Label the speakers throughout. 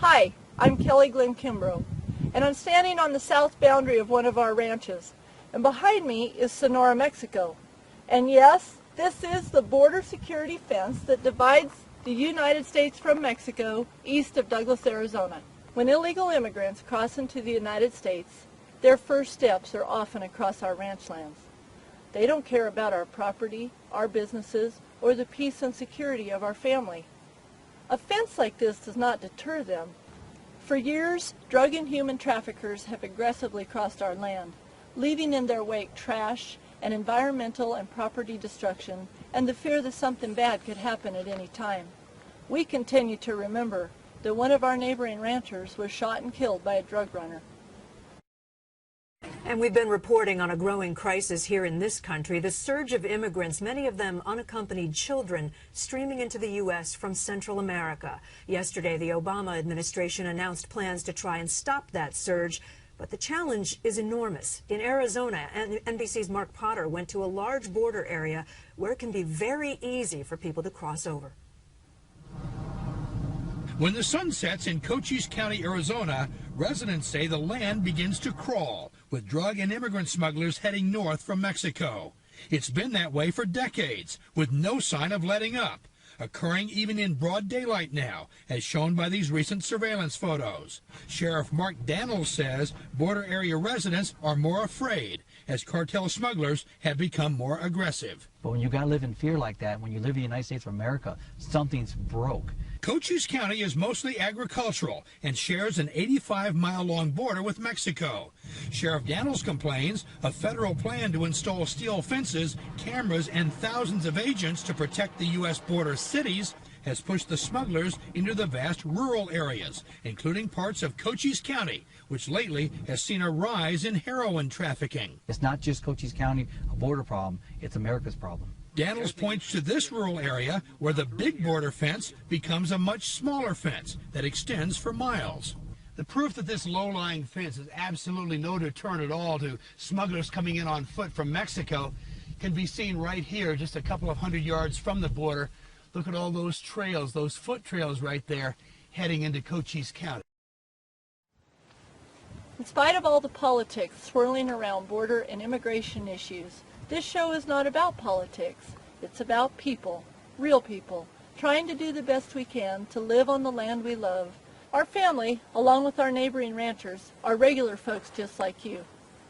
Speaker 1: Hi, I'm Kelly Glenn Kimbrough, and I'm standing on the south boundary of one of our ranches. And behind me is Sonora, Mexico. And yes, this is the border security fence that divides the United States from Mexico east of Douglas, Arizona. When illegal immigrants cross into the United States, their first steps are often across our ranch lands. They don't care about our property, our businesses, or the peace and security of our family. A fence like this does not deter them. For years, drug and human traffickers have aggressively crossed our land, leaving in their wake trash and environmental and property destruction and the fear that something bad could happen at any time. We continue to remember that one of our neighboring ranchers was shot and killed by a drug runner.
Speaker 2: And we've been reporting on a growing crisis here in this country, the surge of immigrants, many of them unaccompanied children, streaming into the U.S. from Central America. Yesterday, the Obama administration announced plans to try and stop that surge, but the challenge is enormous. In Arizona, NBC's Mark Potter went to a large border area where it can be very easy for people to cross over.
Speaker 3: When the sun sets in Cochise County, Arizona, residents say the land begins to crawl, with drug and immigrant smugglers heading north from Mexico. It's been that way for decades, with no sign of letting up, occurring even in broad daylight now, as shown by these recent surveillance photos. Sheriff Mark Daniels says border area residents are more afraid, as cartel smugglers have become more aggressive.
Speaker 4: But when you got to live in fear like that, when you live in the United States of America, something's broke.
Speaker 3: Cochise County is mostly agricultural and shares an 85-mile-long border with Mexico. Sheriff Daniels complains a federal plan to install steel fences, cameras, and thousands of agents to protect the U.S. border cities has pushed the smugglers into the vast rural areas, including parts of Cochise County, which lately has seen a rise in heroin trafficking.
Speaker 4: It's not just Cochise County a border problem, it's America's problem.
Speaker 3: Daniels points to this rural area where the big border fence becomes a much smaller fence that extends for miles.
Speaker 5: The proof that this low-lying fence is absolutely no deterrent at all to smugglers coming in on foot from Mexico can be seen right here, just a couple of 100 yards from the border. Look at all those trails, those foot trails right there, heading into Cochise County.
Speaker 1: In spite of all the politics swirling around border and immigration issues, this show is not about politics. It's about people, real people, trying to do the best we can to live on the land we love. Our family, along with our neighboring ranchers, are regular folks just like you,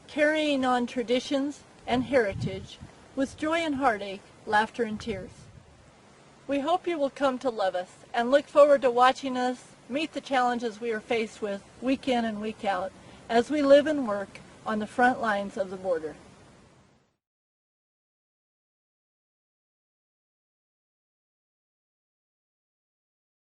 Speaker 1: carrying on traditions and heritage with joy and heartache, laughter and tears. We hope you will come to love us and look forward to watching us meet the challenges we are faced with week in and week out as we live and work on the front lines of the border.